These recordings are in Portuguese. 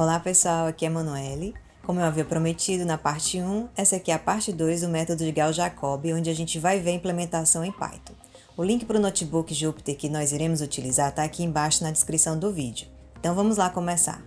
Olá pessoal, aqui é a Manoele. Como eu havia prometido na parte 1, essa aqui é a parte 2 do método de Gauss-Jacob, onde a gente vai ver a implementação em Python. O link para o notebook Jupyter que nós iremos utilizar está aqui embaixo na descrição do vídeo. Então vamos lá começar.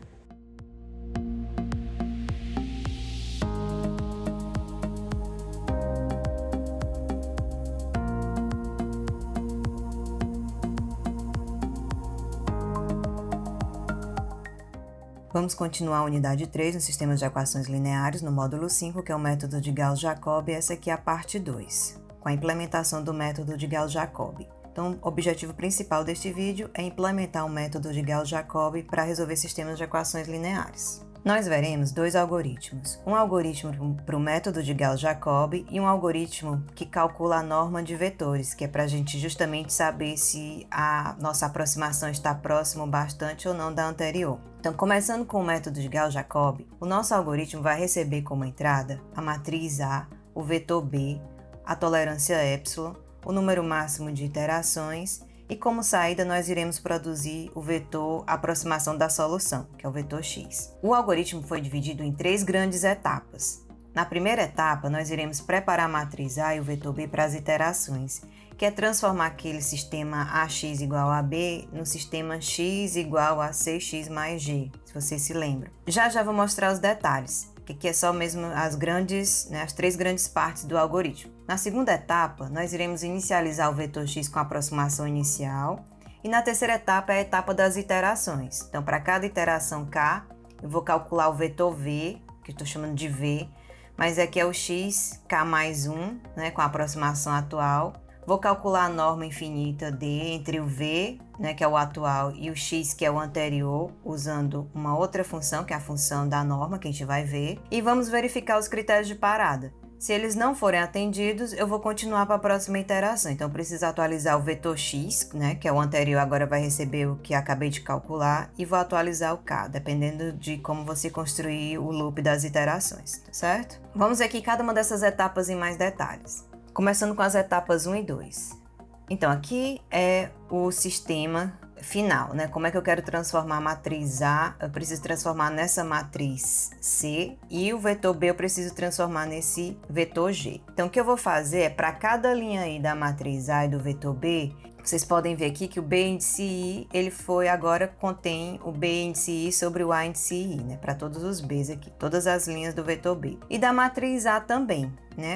Vamos continuar a unidade 3 no sistema de equações lineares, no módulo 5, que é o método de Gauss-Jacob, e essa aqui é a parte 2, com a implementação do método de Gauss-Jacob. Então, o objetivo principal deste vídeo é implementar o método de Gauss-Jacob para resolver sistemas de equações lineares. Nós veremos dois algoritmos, um algoritmo para o método de Gauss-Jacob e um algoritmo que calcula a norma de vetores, que é para a gente justamente saber se a nossa aproximação está próxima bastante ou não da anterior. Então, começando com o método de Gauss-Jacob, o nosso algoritmo vai receber como entrada a matriz A, o vetor B, a tolerância epsilon, o número máximo de iterações e como saída nós iremos produzir o vetor aproximação da solução, que é o vetor x. O algoritmo foi dividido em três grandes etapas. Na primeira etapa, nós iremos preparar a matriz A e o vetor B para as iterações, que é transformar aquele sistema AX igual a B no sistema X igual a CX mais G, se vocês se lembram. Já vou mostrar os detalhes, que aqui é só mesmo as três grandes partes do algoritmo. Na segunda etapa, nós iremos inicializar o vetor x com a aproximação inicial, e na terceira etapa é a etapa das iterações. Então, para cada iteração k, eu vou calcular o vetor v, que eu estou chamando de v, mas aqui é o x, k mais 1, com a aproximação atual. Vou calcular a norma infinita d entre o v, que é o atual, e o x, que é o anterior, usando uma outra função, que é a função da norma, que a gente vai ver. E vamos verificar os critérios de parada. Se eles não forem atendidos, eu vou continuar para a próxima iteração. Então, eu preciso atualizar o vetor x, que é o anterior, agora vai receber o que acabei de calcular, e vou atualizar o k, dependendo de como você construir o loop das iterações, tá certo? Vamos ver aqui cada uma dessas etapas em mais detalhes. Começando com as etapas 1 e 2. Então, aqui é o sistema final, Como é que eu quero transformar a matriz A? Eu preciso transformar nessa matriz C e o vetor B eu preciso transformar nesse vetor G. Então, o que eu vou fazer é, para cada linha aí da matriz A e do vetor B, vocês podem ver aqui que o B índice I, ele agora contém o B índice I sobre o A índice I, Para todos os Bs aqui, todas as linhas do vetor B. E da matriz A também,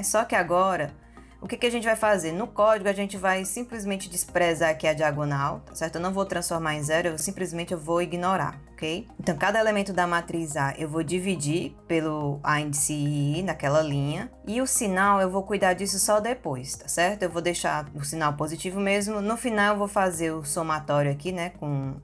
Só que agora, o que a gente vai fazer? No código, a gente vai simplesmente desprezar aqui a diagonal, tá certo? Eu não vou transformar em zero, eu vou ignorar, ok? Então, cada elemento da matriz A eu vou dividir pelo A índice I naquela linha, e o sinal eu vou cuidar disso só depois, tá certo? Eu vou deixar o sinal positivo mesmo. No final, eu vou fazer o somatório aqui, com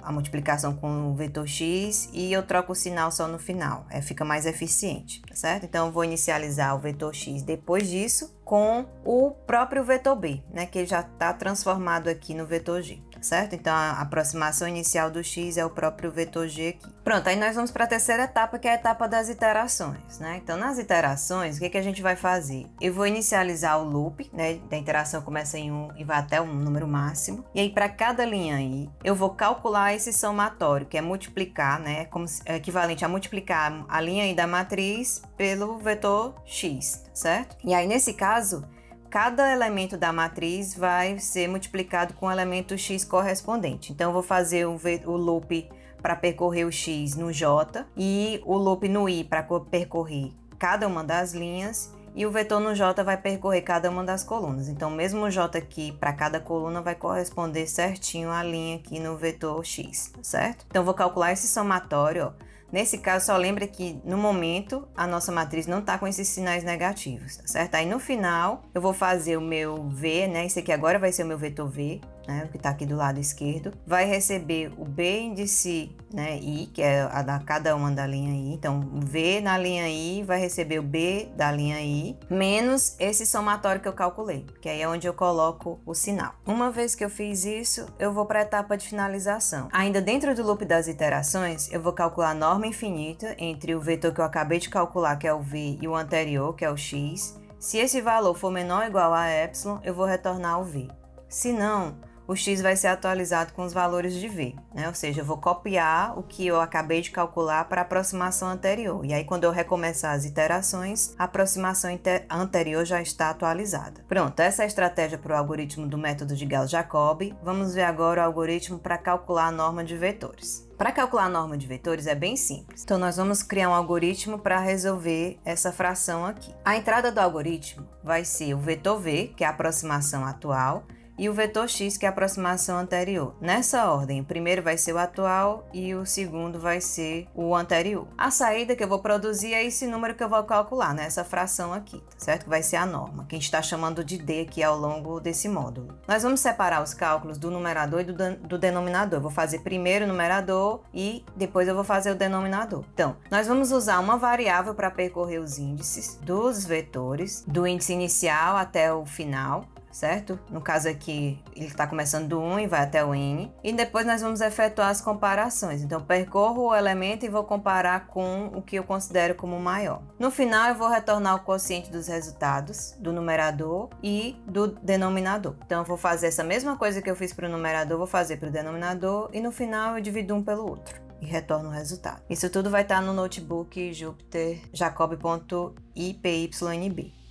a multiplicação com o vetor x, e eu troco o sinal só no final, fica mais eficiente, tá certo? Então, eu vou inicializar o vetor x depois disso com o próprio vetor b, que ele já está transformado aqui no vetor g, tá certo? Então, a aproximação inicial do x é o próprio vetor g aqui. Pronto, aí nós vamos para a terceira etapa, que é a etapa das iterações, Então, nas iterações, o que a gente vai fazer? Eu vou inicializar o loop, da interação começa em 1 e vai até um número máximo, e aí para cada linha aí, eu vou calcular esse somatório, que é multiplicar, é equivalente a multiplicar a linha aí da matriz pelo vetor x, certo? E aí, nesse caso, cada elemento da matriz vai ser multiplicado com o elemento x correspondente. Então, eu vou fazer o loop para percorrer o x no j e o loop no i para percorrer cada uma das linhas, e o vetor no j vai percorrer cada uma das colunas. Então, mesmo o j aqui para cada coluna vai corresponder certinho à linha aqui no vetor x, certo? Então, eu vou calcular esse somatório, Nesse caso, só lembra que no momento a nossa matriz não está com esses sinais negativos, tá certo? Aí no final eu vou fazer o meu V, Esse aqui agora vai ser o meu vetor V, O que está aqui do lado esquerdo. Vai receber o B índice, I, que é a da cada uma da linha I. Então, o V na linha I vai receber o B da linha I, menos esse somatório que eu calculei, que aí é onde eu coloco o sinal. Uma vez que eu fiz isso, eu vou para a etapa de finalização. Ainda dentro do loop das iterações, eu vou calcular a norma infinita entre o vetor que eu acabei de calcular, que é o V, e o anterior, que é o x. Se esse valor for menor ou igual a epsilon, eu vou retornar o V. Se não, o x vai ser atualizado com os valores de v, né? Ou seja, eu vou copiar o que eu acabei de calcular para a aproximação anterior. E aí, quando eu recomeçar as iterações, a aproximação anterior já está atualizada. Pronto, essa é a estratégia para o algoritmo do método de Gauss-Jacobi. Vamos ver agora o algoritmo para calcular a norma de vetores. Para calcular a norma de vetores é bem simples. Então, nós vamos criar um algoritmo para resolver essa fração aqui. A entrada do algoritmo vai ser o vetor v, que é a aproximação atual, e o vetor x, que é a aproximação anterior. Nessa ordem, o primeiro vai ser o atual e o segundo vai ser o anterior. A saída que eu vou produzir é esse número que eu vou calcular, né? Essa fração aqui, tá certo? Que vai ser a norma, que a gente está chamando de d aqui ao longo desse módulo. Nós vamos separar os cálculos do numerador e do denominador. Eu vou fazer primeiro o numerador e depois eu vou fazer o denominador. Então, nós vamos usar uma variável para percorrer os índices dos vetores, do índice inicial até o final, certo? No caso aqui, ele está começando do 1 e vai até o n. E depois nós vamos efetuar as comparações. Então, percorro o elemento e vou comparar com o que eu considero como maior. No final, eu vou retornar o quociente dos resultados do numerador e do denominador. Então, eu vou fazer essa mesma coisa que eu fiz para o numerador, vou fazer para o denominador e no final eu divido um pelo outro e retorno o resultado. Isso tudo vai estar no notebook Jupyter Jacobi.ipynb.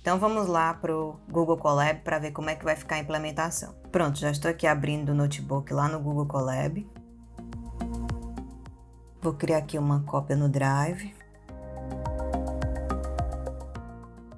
Então vamos lá para o Google Colab para ver como é que vai ficar a implementação. Pronto, já estou aqui abrindo o notebook lá no Google Colab. Vou criar aqui uma cópia no Drive.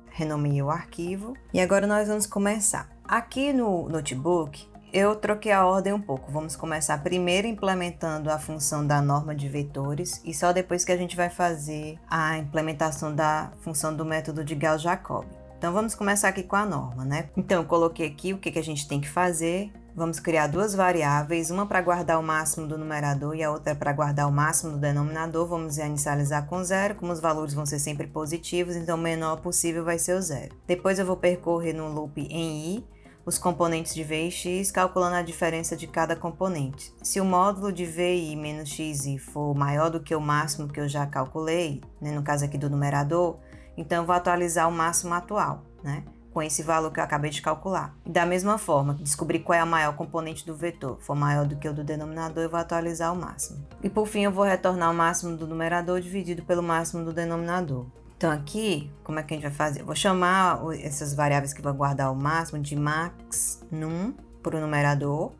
Renomeei o arquivo. E agora nós vamos começar. Aqui no notebook, eu troquei a ordem um pouco. Vamos começar primeiro implementando a função da norma de vetores e só depois que a gente vai fazer a implementação da função do método de Gauss-Jacobi. Então, vamos começar aqui com a norma, né? Então, eu coloquei aqui o que a gente tem que fazer. Vamos criar duas variáveis, uma para guardar o máximo do numerador e a outra para guardar o máximo do denominador. Vamos inicializar com 0, como os valores vão ser sempre positivos, então o menor possível vai ser o 0. Depois eu vou percorrer no loop em i os componentes de v e x, calculando a diferença de cada componente. Se o módulo de vi menos xi for maior do que o máximo que eu já calculei, né, no caso aqui do numerador, então eu vou atualizar o máximo atual, né, com esse valor que eu acabei de calcular. E da mesma forma, descobrir qual é a maior componente do vetor, for maior do que o do denominador, eu vou atualizar o máximo. E por fim, eu vou retornar o máximo do numerador dividido pelo máximo do denominador. Então aqui, como é que a gente vai fazer? Eu vou chamar essas variáveis que vão guardar o máximo de max_num para o numerador,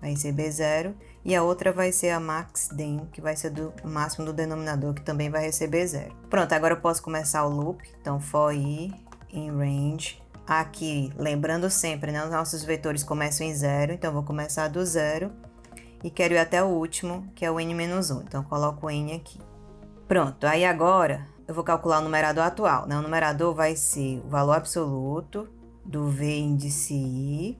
vai receber 0, e a outra vai ser a max_den, que vai ser do máximo do denominador, que também vai receber 0. Pronto, agora eu posso começar o loop. Então for i in range. Aqui, lembrando sempre, né, os nossos vetores começam em 0, então eu vou começar do 0 e quero ir até o último, que é o n-1. Então eu coloco o n aqui. Pronto, aí agora eu vou calcular o numerador atual, né? O numerador vai ser o valor absoluto do v índice i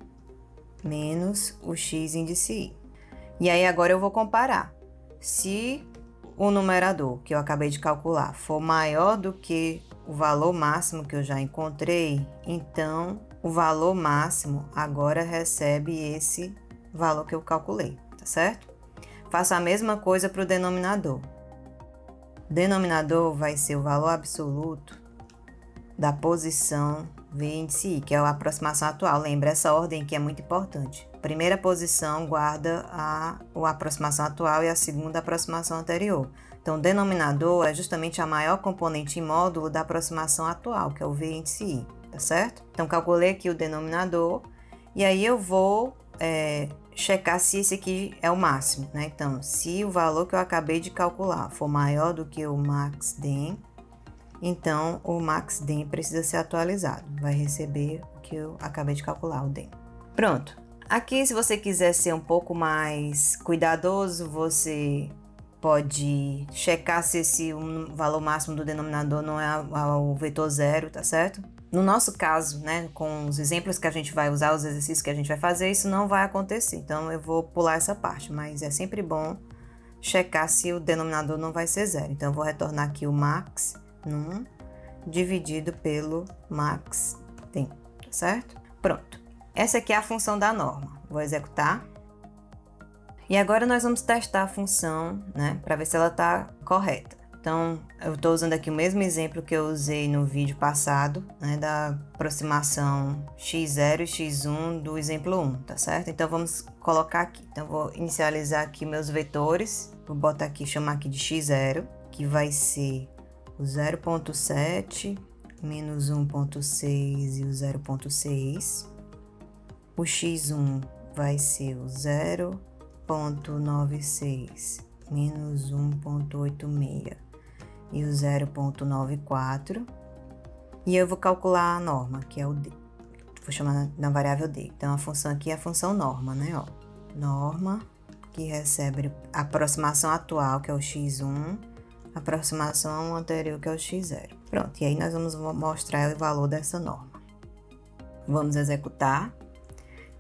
menos o x índice i. E aí agora eu vou comparar. Se o numerador que eu acabei de calcular for maior do que o valor máximo que eu já encontrei, então o valor máximo agora recebe esse valor que eu calculei, tá certo? Faço a mesma coisa para o denominador. O denominador vai ser o valor absoluto da posição v índice i, que é a aproximação atual. Lembra, essa ordem aqui é muito importante. Primeira posição guarda a aproximação atual e a segunda a aproximação anterior. Então, o denominador é justamente a maior componente em módulo da aproximação atual, que é o v índice i, tá certo? Então, calculei aqui o denominador e aí eu vou checar se esse aqui é o máximo, né? Então, se o valor que eu acabei de calcular for maior do que o max_den, então o max_den precisa ser atualizado. Vai receber o que eu acabei de calcular, o den. Pronto. Aqui, se você quiser ser um pouco mais cuidadoso, você pode checar se esse valor máximo do denominador não é o vetor 0, tá certo? No nosso caso, né, com os exemplos que a gente vai usar, os exercícios que a gente vai fazer, isso não vai acontecer. Então, eu vou pular essa parte, mas é sempre bom checar se o denominador não vai ser 0. Então, eu vou retornar aqui o max_num dividido pelo max_den, tá certo? Pronto. Essa aqui é a função da norma. Vou executar. E agora nós vamos testar a função, né, para ver se ela está correta. Então, eu estou usando aqui o mesmo exemplo que eu usei no vídeo passado, né, da aproximação x0 e x1 do exemplo 1, tá certo? Então, vamos colocar aqui. Então, vou inicializar aqui meus vetores, vou botar aqui, chamar aqui de x0, que vai ser o 0,7, menos 1,6 e o 0,6. O x1 vai ser o 0,96 menos 1,86 e o 0,94. E eu vou calcular a norma, que é o d. Vou chamar na variável d. Então, a função aqui é a função norma, né? Ó, norma, que recebe a aproximação atual, que é o x1, a aproximação anterior, que é o x0. Pronto, e aí nós vamos mostrar o valor dessa norma. Vamos executar.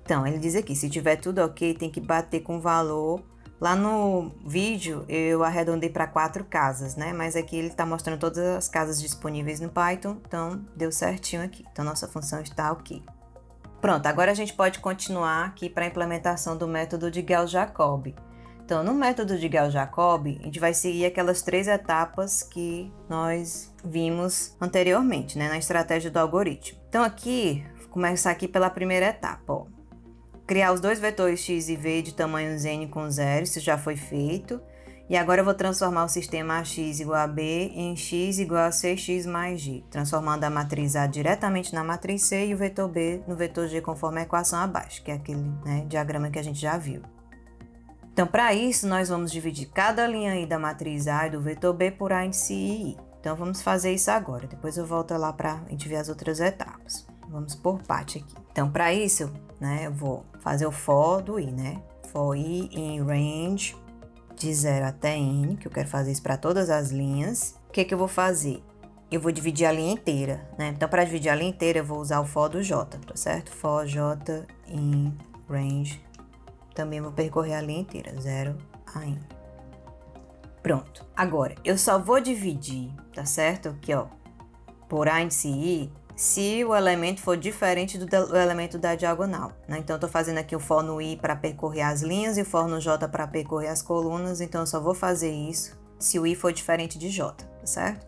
Então, ele diz aqui, se tiver tudo ok, tem que bater com o valor. Lá no vídeo, eu arredondei para 4 casas, né? Mas aqui ele está mostrando todas as casas disponíveis no Python, então deu certinho aqui. Então, nossa função está ok. Pronto, agora a gente pode continuar aqui para a implementação do método de Gauss-Jacobi. Então, no método de Gauss-Jacobi, a gente vai seguir aquelas 3 etapas que nós vimos anteriormente, né? Na estratégia do algoritmo. Então, aqui, vou começar aqui pela primeira etapa, ó. Criar os dois vetores x e v de tamanhos n com 0, isso já foi feito. E agora eu vou transformar o sistema ax igual a b em x igual a cx mais g, transformando a matriz A diretamente na matriz C e o vetor b no vetor g conforme a equação abaixo, que é aquele, né, diagrama que a gente já viu. Então, para isso, nós vamos dividir cada linha aí da matriz A e do vetor b por A índice I. Então, vamos fazer isso agora. Depois eu volto lá para a gente ver as outras etapas. Vamos por parte aqui. Então, para isso, né, eu vou fazer o for do i, né? For i em range de 0 até n, que eu quero fazer isso para todas as linhas. O que que eu vou fazer? Eu vou dividir a linha inteira, né? Então, para dividir a linha inteira, eu vou usar o for do j, tá certo? For j em range. Também vou percorrer a linha inteira, 0 a n. Pronto. Agora, eu só vou dividir, tá certo? Aqui, ó, por a índice i, se o elemento for diferente do elemento da diagonal, né? Então, eu tô fazendo aqui o for no i para percorrer as linhas e o for no j para percorrer as colunas. Então, eu só vou fazer isso se o i for diferente de j, tá certo?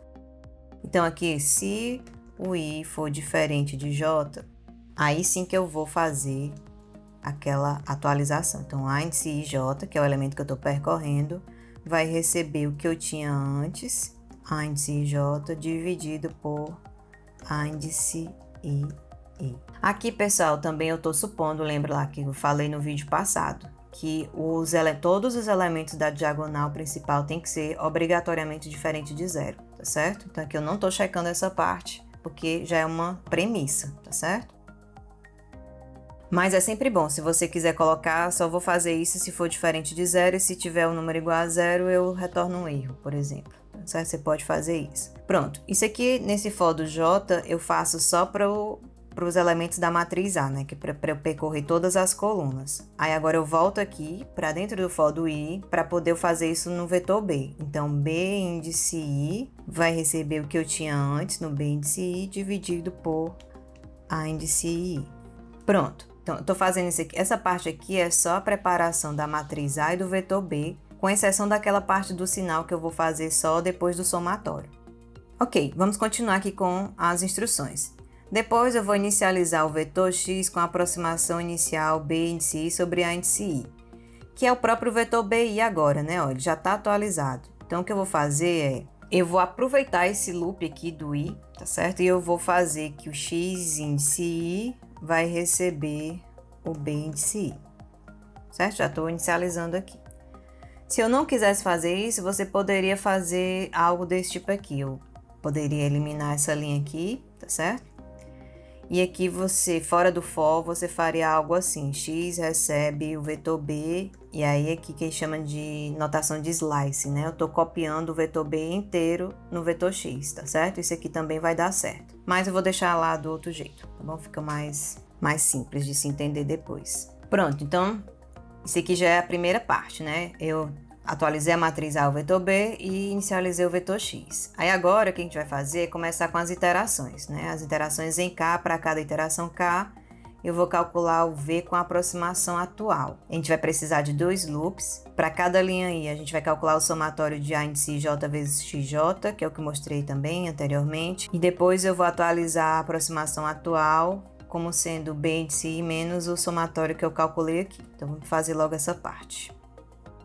Então, aqui, se o i for diferente de j, aí sim que eu vou fazer aquela atualização. Então, a índice ij, que é o elemento que eu tô percorrendo, vai receber o que eu tinha antes, a índice ij dividido por a índice i. Aqui, pessoal, também eu tô supondo, lembra lá que eu falei no vídeo passado, que todos os elementos da diagonal principal tem que ser obrigatoriamente diferente de 0, tá certo? Então, aqui eu não tô checando essa parte, porque já é uma premissa, tá certo? Mas é sempre bom, se você quiser colocar, só vou fazer isso se for diferente de 0, e se tiver um número igual a 0, eu retorno um erro, por exemplo. Certo? Você pode fazer isso. Pronto, isso aqui nesse for do j eu faço só para os elementos da matriz A, né? Que para eu percorrer todas as colunas. Aí agora eu volto aqui para dentro do for do i para poder fazer isso no vetor b. Então, b índice i vai receber o que eu tinha antes no b índice i dividido por a índice i. Pronto. Então, eu tô fazendo isso aqui. Essa parte aqui é só a preparação da matriz A e do vetor b, com exceção daquela parte do sinal que eu vou fazer só depois do somatório. Ok, vamos continuar aqui com as instruções. Depois eu vou inicializar o vetor x com a aproximação inicial b índice i sobre a índice i, que é o próprio vetor bi agora, né? Ó, ele já está atualizado. Então, o que eu vou fazer é, eu vou aproveitar esse loop aqui do i, tá certo? E eu vou fazer que o x índice i vai receber o b índice i, certo? Já estou inicializando aqui. Se eu não quisesse fazer isso, você poderia fazer algo desse tipo aqui. Eu poderia eliminar essa linha aqui, tá certo? E aqui você, fora do for, você faria algo assim. X recebe o vetor b, e aí aqui que chama de notação de slice, né? Eu tô copiando o vetor b inteiro no vetor x, tá certo? Isso aqui também vai dar certo. Mas eu vou deixar lá do outro jeito, tá bom? Fica mais simples de se entender depois. Pronto, então... Isso aqui já é a primeira parte, né? Eu atualizei a matriz A ao vetor B e inicializei o vetor X. Aí agora o que a gente vai fazer é começar com as iterações, né? As iterações em K para cada iteração K. eu vou calcular o V com a aproximação atual. A gente vai precisar de 2 loops. Para cada linha aí, a gente vai calcular o somatório de A índice J vezes XJ, que é o que eu mostrei também anteriormente. E depois eu vou atualizar a aproximação atual como sendo B índice I menos o somatório que eu calculei aqui. Então, vamos fazer logo essa parte.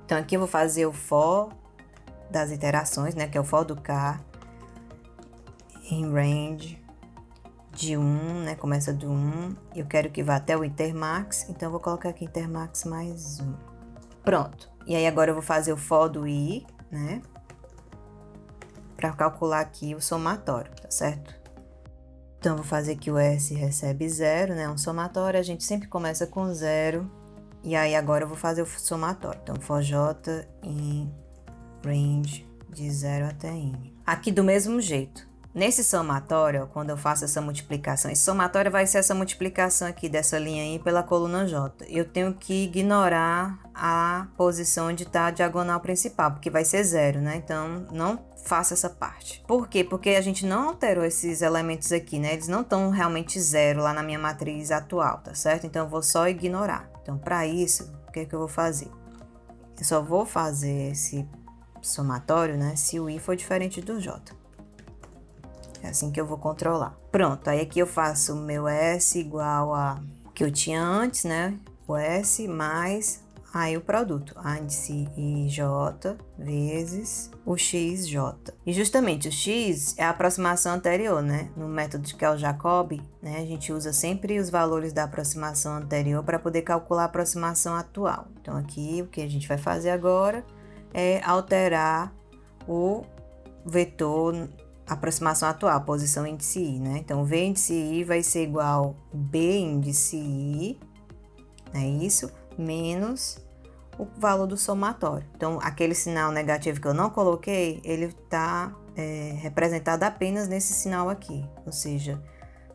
Então, aqui eu vou fazer o for das iterações, né, que é o for do K, em range de 1, né, começa do 1, eu quero que vá até o intermax, então eu vou colocar aqui intermax mais 1. Pronto. E aí agora eu vou fazer o for do I, né, para calcular aqui o somatório, tá certo? Então, eu vou fazer que o S recebe 0, né, um somatório, a gente sempre começa com 0, e aí agora eu vou fazer o somatório. Então, for J em range de 0 até N. Aqui do mesmo jeito. Nesse somatório, ó, quando eu faço essa multiplicação, esse somatório vai ser essa multiplicação aqui dessa linha aí pela coluna J. Eu tenho que ignorar a posição onde está a diagonal principal, porque vai ser 0, né? Então, não faça essa parte. Por quê? Porque a gente não alterou esses elementos aqui, né? Eles não estão realmente 0 lá na minha matriz atual, tá certo? Então, eu vou só ignorar. Então, para isso, o que é que eu vou fazer? Eu só vou fazer esse somatório, né? Se o I for diferente do J. É assim que eu vou controlar. Pronto, aí aqui eu faço o meu S igual a que eu tinha antes, né? O S mais aí o produto, A índice IJ vezes o XJ. E justamente o X é a aproximação anterior, né? No método de Gauss-Jacobi, né? A gente usa sempre os valores da aproximação anterior para poder calcular a aproximação atual. Então aqui o que a gente vai fazer agora é alterar o vetor aproximação atual, posição índice I, né? Então, V índice I vai ser igual B índice I, é isso, menos o valor do somatório. Então, aquele sinal negativo que eu não coloquei, ele está representado apenas nesse sinal aqui. Ou seja,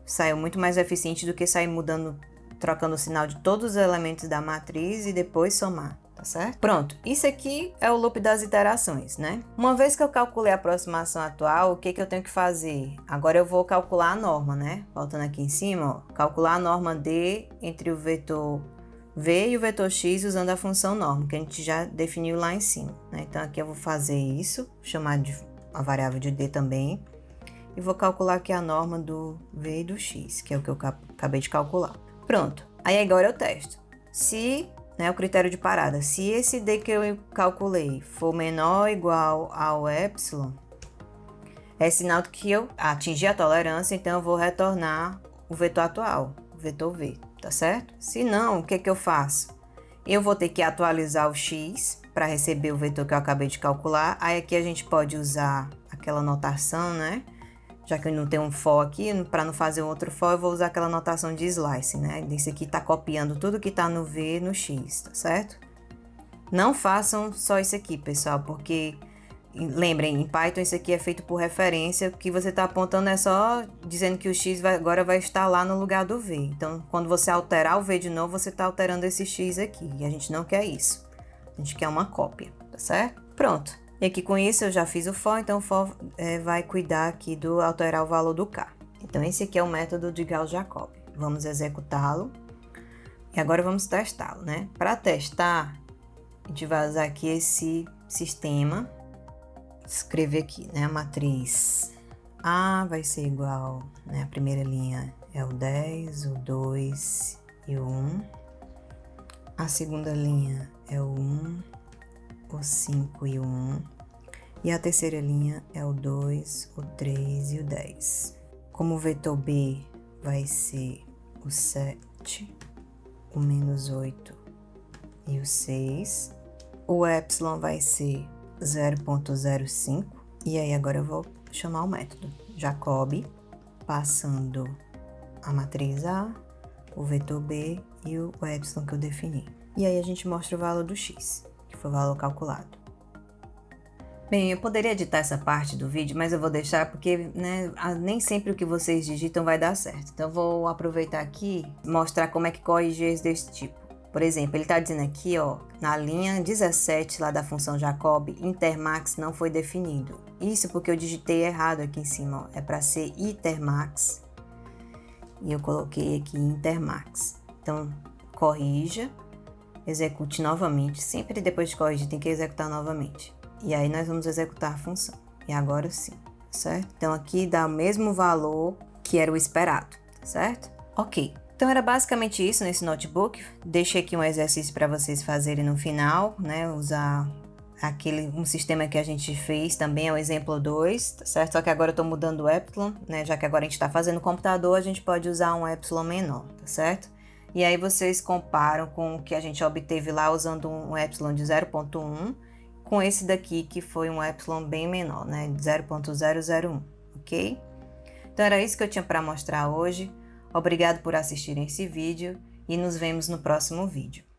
saiu muito mais eficiente do que sair mudando, trocando o sinal de todos os elementos da matriz e depois somar. Tá certo? Pronto, isso aqui é o loop das iterações, né? Uma vez que eu calculei a aproximação atual, o que eu tenho que fazer? Agora eu vou calcular a norma, né? Voltando aqui em cima, ó, calcular a norma D entre o vetor V e o vetor X usando a função norma, que a gente já definiu lá em cima, né? Então aqui eu vou fazer isso, chamar de a variável de D também, e vou calcular aqui a norma do V e do X, que é o que eu acabei de calcular. Pronto, aí agora eu testo. Se o critério de parada. Se esse D que eu calculei for menor ou igual ao epsilon, é sinal de que eu atingi a tolerância, então eu vou retornar o vetor atual, o vetor V, tá certo? Se não, o que eu faço? Eu vou ter que atualizar o X para receber o vetor que eu acabei de calcular. Aí aqui a gente pode usar aquela notação, né? Já que eu não tenho um for aqui, para não fazer um outro for, eu vou usar aquela notação de slice, né? Esse aqui tá copiando tudo que tá no V no X, tá certo? Não façam só isso aqui, pessoal, porque lembrem, em Python isso aqui é feito por referência, o que você tá apontando é só dizendo que o X agora vai estar lá no lugar do V. Então, quando você alterar o V de novo, você tá alterando esse X aqui, e a gente não quer isso. A gente quer uma cópia, tá certo? Pronto. E aqui com isso eu já fiz o for, então o for vai cuidar aqui do alterar o valor do K. Então esse aqui é o método de Gauss-Jacobi. Vamos executá-lo e agora vamos testá-lo, né? Para testar, a gente vai usar aqui esse sistema, escrever aqui, né? A matriz A vai ser igual, né? A primeira linha é o 10, o 2 e o 1. A segunda linha é o 1, o 5 e o 1. E a terceira linha é o 2, o 3 e o 10. Como o vetor B vai ser o 7, o menos 8 e o 6. O epsilon vai ser 0,05. E aí agora eu vou chamar o método Jacobi, passando a matriz A, o vetor B e o epsilon que eu defini. E aí a gente mostra o valor do x, que foi o valor calculado. Bem, eu poderia editar essa parte do vídeo, mas eu vou deixar porque, né, nem sempre o que vocês digitam vai dar certo. Então, eu vou aproveitar aqui e mostrar como é que corrige erros desse tipo. Por exemplo, ele está dizendo aqui, ó, na linha 17 lá da função Jacobi, intermax não foi definido. Isso porque eu digitei errado aqui em cima, ó. É para ser itermax e eu coloquei aqui intermax. Então, corrija, execute novamente. Sempre depois de corrigir tem que executar novamente. E aí nós vamos executar a função. E agora sim, certo? Então aqui dá o mesmo valor que era o esperado, certo? Ok. Então era basicamente isso nesse notebook. Deixei aqui um exercício para vocês fazerem no final, né? Usar um sistema que a gente fez também, é o exemplo 2, tá certo? Só que agora eu tô mudando o epsilon, né? Já que agora a gente tá fazendo computador, a gente pode usar um epsilon menor, tá certo? E aí vocês comparam com o que a gente obteve lá usando um epsilon de 0.1 com esse daqui que foi um epsilon bem menor, né? De 0.001, ok? Então era isso que eu tinha para mostrar hoje. Obrigado por assistirem esse vídeo e nos vemos no próximo vídeo.